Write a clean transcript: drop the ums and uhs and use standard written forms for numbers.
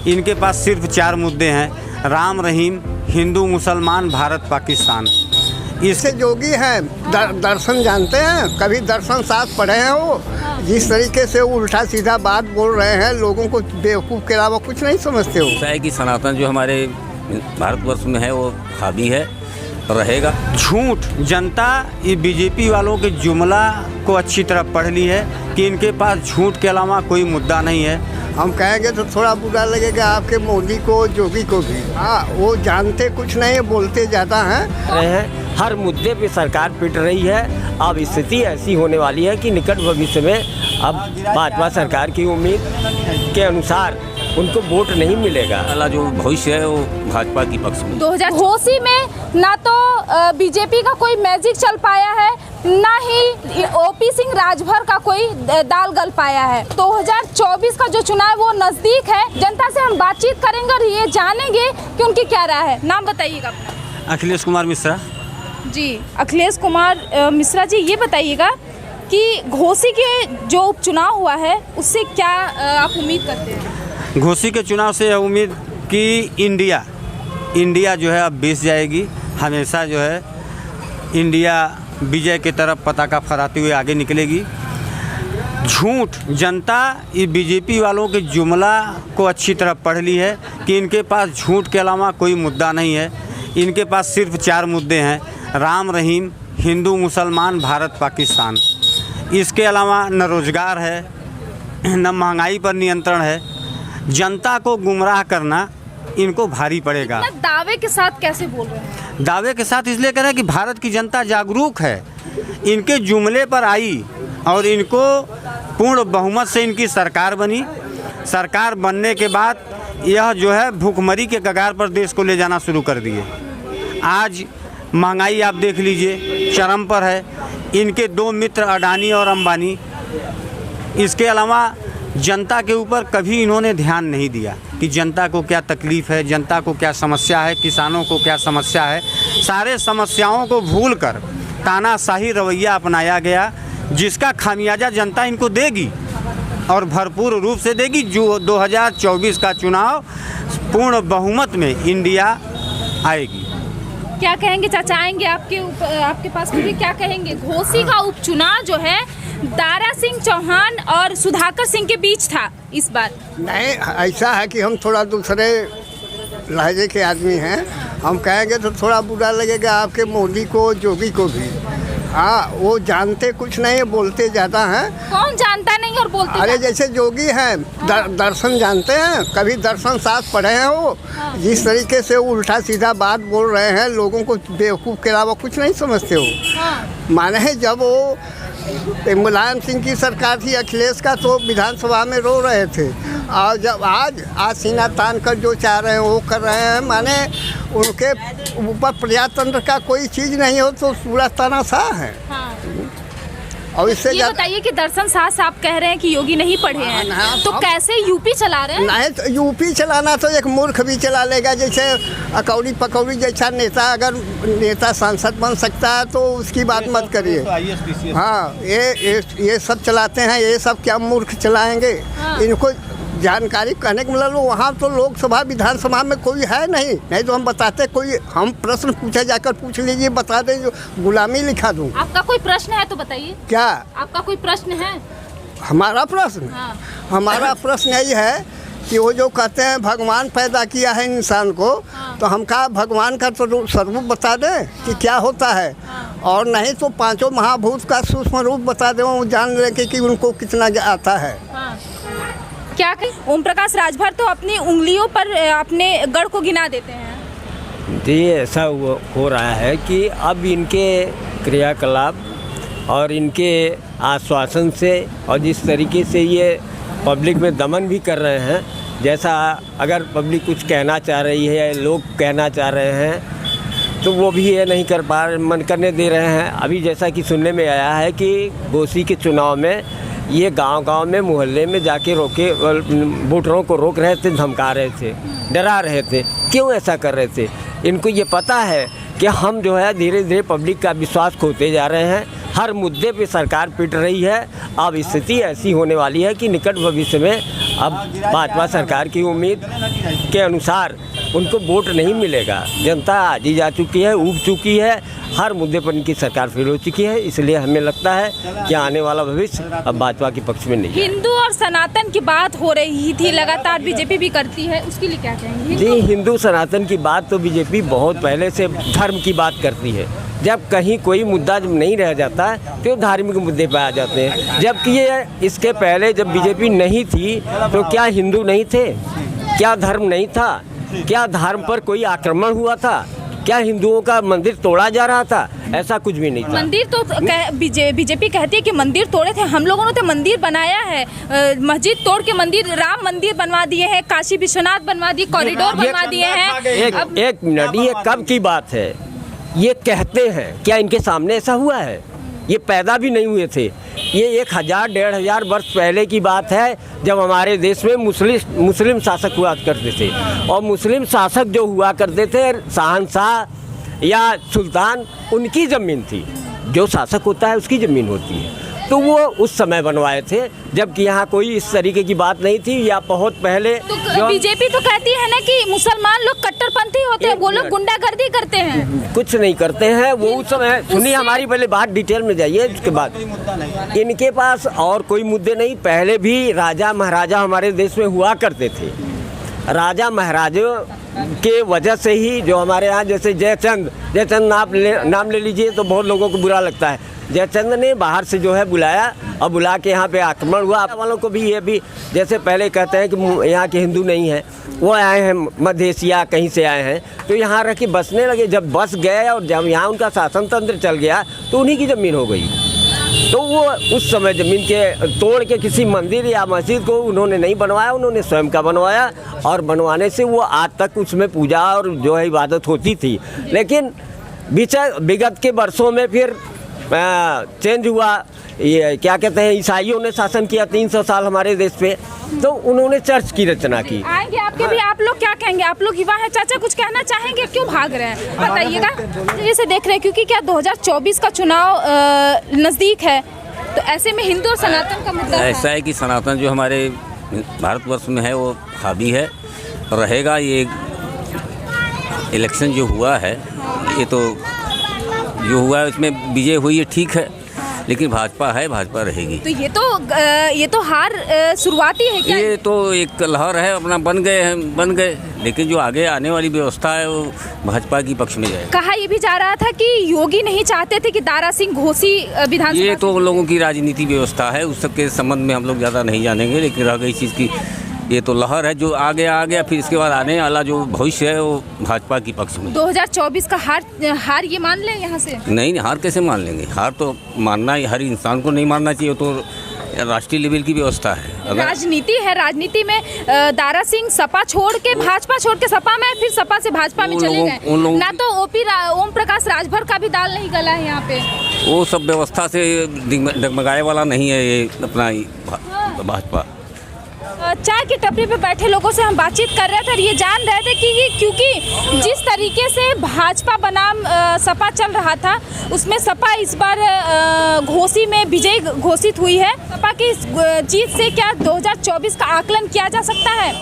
इनके पास सिर्फ 4 मुद्दे हैं, राम रहीम, हिंदू मुसलमान, भारत पाकिस्तान। इससे जोगी हैं, दर्शन जानते हैं, कभी दर्शन साथ पढ़े हैं वो। जिस तरीके से वो उल्टा सीधा बात बोल रहे हैं, लोगों को बेवकूफ़ के अलावा कुछ नहीं समझते हो। ऐसा है कि सनातन जो हमारे भारतवर्ष में है वो हावी है, रहेगा। झूठ जनता ये बीजेपी वालों के जुमला को अच्छी तरह पढ़ ली है कि इनके पास झूठ के अलावा कोई मुद्दा नहीं है। हम कहेंगे तो थोड़ा बुरा लगेगा आपके मोदी को, जोगी को भी। हाँ, वो जानते कुछ नहीं, बोलते ज़्यादा हैं। हर मुद्दे पे सरकार पिट रही है। अब स्थिति ऐसी होने वाली है कि निकट भविष्य में अब भाजपा सरकार की उम्मीद के अनुसार उनको वोट नहीं मिलेगा। अगला जो भविष्य है वो भाजपा की पक्ष में। 2000 घोसी में ना तो बीजेपी का कोई मैजिक चल पाया है, ना ही ओपी सिंह राजभर का कोई दाल गल पाया है। 2024 का जो चुनाव वो नजदीक है। जनता से हम बातचीत करेंगे और ये जानेंगे कि उनकी क्या राय है। नाम बताइएगा अपना। अखिलेश कुमार मिश्रा। जी, अखिलेश कुमार मिश्रा जी, ये बताइएगा कि घोसी के जो उपचुनाव हुआ है उससे क्या आप उम्मीद करते हैं? घोसी के चुनाव से यह उम्मीद कि इंडिया जो है अब बीस जाएगी। हमेशा जो है इंडिया विजय की तरफ पताका फहराते हुए आगे निकलेगी। झूठ जनता ये बीजेपी वालों के जुमला को अच्छी तरह पढ़ ली है कि इनके पास झूठ के अलावा कोई मुद्दा नहीं है। इनके पास सिर्फ 4 मुद्दे हैं, राम रहीम, हिंदू मुसलमान, भारत पाकिस्तान। इसके अलावा न रोज़गार है, न महंगाई पर नियंत्रण है। जनता को गुमराह करना इनको भारी पड़ेगा। दावे के साथ कैसे बोल रहे हैं? दावे के साथ इसलिए कह रहे हैं कि भारत की जनता जागरूक है, इनके जुमले पर आई और इनको पूर्ण बहुमत से इनकी सरकार बनी। सरकार बनने के बाद यह जो है भूखमरी के कगार पर देश को ले जाना शुरू कर दिए। आज महंगाई आप देख लीजिए चरम पर है। इनके 2 मित्र अडानी और अंबानी। इसके अलावा जनता के ऊपर कभी इन्होंने ध्यान नहीं दिया कि जनता को क्या तकलीफ़ है, जनता को क्या समस्या है, किसानों को क्या समस्या है। सारे समस्याओं को भूलकर तानाशाही रवैया अपनाया गया, जिसका खामियाजा जनता इनको देगी और भरपूर रूप से देगी। जो 2024 का चुनाव पूर्ण बहुमत में इंडिया आएगी। क्या कहेंगे चाचा? आएंगे आपके पास भी, क्या कहेंगे? घोसी का उपचुनाव जो है दारा सिंह चौहान और सुधाकर सिंह के बीच था इस बार। नहीं, ऐसा है कि हम थोड़ा दूसरे लहजे के आदमी हैं। हम कहेंगे तो थोड़ा बुरा लगेगा आपके मोदी को, जोगी को भी। हाँ, वो जानते कुछ नहीं, बोलते ज़्यादा हैं। कौन जानता नहीं और बोलते? अरे जैसे जोगी हैं, दर्शन जानते हैं, कभी दर्शन साथ पढ़े हैं वो। जिस तरीके से वो उल्टा सीधा बात बोल रहे हैं, लोगों को बेवकूफ़ के अलावा कुछ नहीं समझते हो। माने जब वो मुलायम सिंह की सरकार थी, अखिलेश का, तो विधानसभा में रो रहे थे। और जब आज सीना तान कर जो चाह रहे हैं वो कर रहे हैं। माने उनके ऊपर प्रजातंत्र का कोई चीज़ नहीं हो तो पूरा तानाशाह है। और इससे ये बताइए कि दर्शन साहब कह रहे हैं कि योगी नहीं पढ़े हैं, तो कैसे यूपी चला रहे हैं? नहीं, तो यूपी चलाना तो एक मूर्ख भी चला लेगा। जैसे अकौड़ी पकौड़ी जैसा नेता, अगर नेता सांसद बन सकता है तो उसकी बात मत करिए। हाँ, ये सब चलाते हैं, ये सब क्या मूर्ख चलाएंगे? इनको जानकारी कहने का मतलब वहाँ तो लोकसभा विधानसभा में कोई है नहीं तो हम बताते। कोई हम प्रश्न पूछे, जाकर पूछ लीजिए, बता दें, जो गुलामी लिखा दूँ। आपका कोई प्रश्न है तो बताइए। क्या आपका कोई प्रश्न है? हमारा प्रश्न? हमारा प्रश्न यही है कि वो जो कहते हैं भगवान पैदा किया है इंसान को, तो हम कहा भगवान का तो स्वरूप बता दें कि क्या होता है, और नहीं तो 5 महाभूत का सूक्ष्म रूप बता दें, वो जान लें कि उनको कितना आता है। क्या कहें? ओम प्रकाश राजभर तो अपनी उंगलियों पर अपने गढ़ को गिना देते हैं। जी, ऐसा हो रहा है कि अब इनके क्रियाकलाप और इनके आश्वासन से और जिस तरीके से ये पब्लिक में दमन भी कर रहे हैं, जैसा अगर पब्लिक कुछ कहना चाह रही है, लोग कहना चाह रहे हैं, तो वो भी ये नहीं मन करने दे रहे हैं। अभी जैसा कि सुनने में आया है कि घोसी के चुनाव में ये गांव-गांव में, मोहल्ले में जाके वोटरों को रोक रहे थे, धमका रहे थे, डरा रहे थे। क्यों ऐसा कर रहे थे? इनको ये पता है कि हम जो है धीरे धीरे पब्लिक का विश्वास खोते जा रहे हैं। हर मुद्दे पे सरकार पिट रही है। अब स्थिति ऐसी होने वाली है कि निकट भविष्य में अब भाजपा सरकार की उम्मीद के अनुसार उनको वोट नहीं मिलेगा। जनता आजी जा चुकी है, ऊब चुकी है, हर मुद्दे पर इनकी सरकार फेल हो चुकी है। इसलिए हमें लगता है कि आने वाला भविष्य अब भाजपा के पक्ष में नहीं है। हिंदू और सनातन की बात हो रही थी, लगातार बीजेपी भी करती है, उसके लिए क्या कहेंगे? जी, हिंदू सनातन की बात तो बीजेपी बहुत पहले से धर्म की बात करती है। जब कहीं कोई मुद्दा जब नहीं रह जाता है तो धार्मिक मुद्दे पे आ जाते हैं। जबकि ये इसके पहले जब बीजेपी नहीं थी तो क्या हिंदू नहीं थे? क्या धर्म नहीं था? क्या धर्म पर कोई आक्रमण हुआ था? क्या हिंदुओं का मंदिर तोड़ा जा रहा था? ऐसा कुछ भी नहीं था। मंदिर तो बीजेपी कहती है कि मंदिर तोड़े थे, हम लोगों ने तो मंदिर बनाया है। मस्जिद तोड़ के मंदिर, राम मंदिर बनवा दिए हैं, काशी विश्वनाथ बनवा दिए, कॉरिडोर बनवा दिए हैं। एक मिनट, ये कब की बात है? ये कहते हैं, क्या इनके सामने ऐसा हुआ है? ये पैदा भी नहीं हुए थे। ये 1000-1500 वर्ष पहले की बात है, जब हमारे देश में मुस्लिम शासक हुआ करते थे। और मुस्लिम शासक जो हुआ करते थे, शहंशाह या सुल्तान, उनकी ज़मीन थी। जो शासक होता है उसकी ज़मीन होती है। तो वो उस समय बनवाए थे, जबकि यहाँ कोई इस तरीके की बात नहीं थी। या बहुत पहले तो बीजेपी तो कहती है ना कि मुसलमान लोग कट्टरपंथी होते हैं, वो लोग गुंडागर्दी करते हैं। कुछ नहीं करते हैं वो उस समय। सुनिए हमारी पहले बात, डिटेल में जाइए, उसके बाद। इनके पास और कोई मुद्दे नहीं। पहले भी राजा महाराजा हमारे देश में हुआ करते थे। राजा महाराजों के वजह से ही जो हमारे यहाँ, जैसे जयचंद नाम ले लीजिए तो बहुत लोगों को बुरा लगता है। जयचंद ने बाहर से जो है बुलाया और बुला के यहाँ पे आक्रमण हुआ। वालों को भी ये भी, जैसे पहले कहते हैं कि यहाँ के हिंदू नहीं हैं, वो आए हैं मध्य एशिया कहीं से आए हैं, तो यहाँ रह के बसने लगे। जब बस गए और जब यहाँ उनका शासन तंत्र चल गया तो उन्हीं की ज़मीन हो गई। तो वो उस समय ज़मीन के तोड़ के किसी मंदिर या मस्जिद को उन्होंने नहीं बनवाया, उन्होंने स्वयं का बनवाया। और बनवाने से वो आज तक उसमें पूजा और जो है इबादत होती थी। लेकिन विगत के वर्षों में फिर चेंज हुआ। ये क्या कहते हैं, ईसाइयों ने शासन किया 300 साल हमारे देश पे, तो उन्होंने चर्च की रचना की। आएंगे आपके भी, आप लोग क्या कहेंगे? आप लोग युवा हैं, चाचा कुछ कहना चाहेंगे? क्यों भाग रहे हैं बताइएगा। जैसे देख रहे हैं, क्योंकि क्या 2024 का चुनाव नज़दीक है, तो ऐसे में हिंदू और सनातन का मुद्दा ऐसा है कि सनातन जो हमारे भारतवर्ष में है वो हावी है, रहेगा। ये इलेक्शन जो हुआ है, ये तो जो हुआ है उसमें विजय हुई है, ठीक है, लेकिन भाजपा है, भाजपा रहेगी। तो ये तो हार शुरुआती है क्या? ये तो एक लहर है, अपना बन गए, लेकिन जो आगे आने वाली व्यवस्था है वो भाजपा की पक्ष में जाएगी। कहा ये भी जा रहा था कि योगी नहीं चाहते थे कि दारा सिंह घोसी विधानसभा। ये तो उन लोगों की राजनीति व्यवस्था है, उस सबके संबंध में हम लोग ज़्यादा नहीं जानेंगे। लेकिन रह गई चीज़ की, ये तो लहर है, जो आगे आ गया, फिर इसके बाद आने वाला जो भविष्य है वो भाजपा की पक्ष में। 2024 का हार ये मान लें यहाँ से? नहीं, हार कैसे मान लेंगे? हार तो मानना ही, हर इंसान को नहीं मानना चाहिए। तो राष्ट्रीय लेवल की व्यवस्था है, राजनीति है। राजनीति में दारा सिंह सपा छोड़ के, भाजपा छोड़ के सपा में, फिर सपा से भाजपा में चले गए ना। तो ओम प्रकाश राजभर का भी दाल नहीं गला है यहाँ पे। वो सब व्यवस्था से डगमगाए वाला नहीं है ये अपना भाजपा। चाय की टपरी पे बैठे लोगों से हम बातचीत कर रहे थे और ये जान रहे थे कि क्योंकि जिस तरीके से भाजपा बनाम सपा चल रहा था, उसमें सपा इस बार घोसी में विजय घोषित हुई है। सपा की जीत से क्या 2024 का आकलन किया जा सकता है?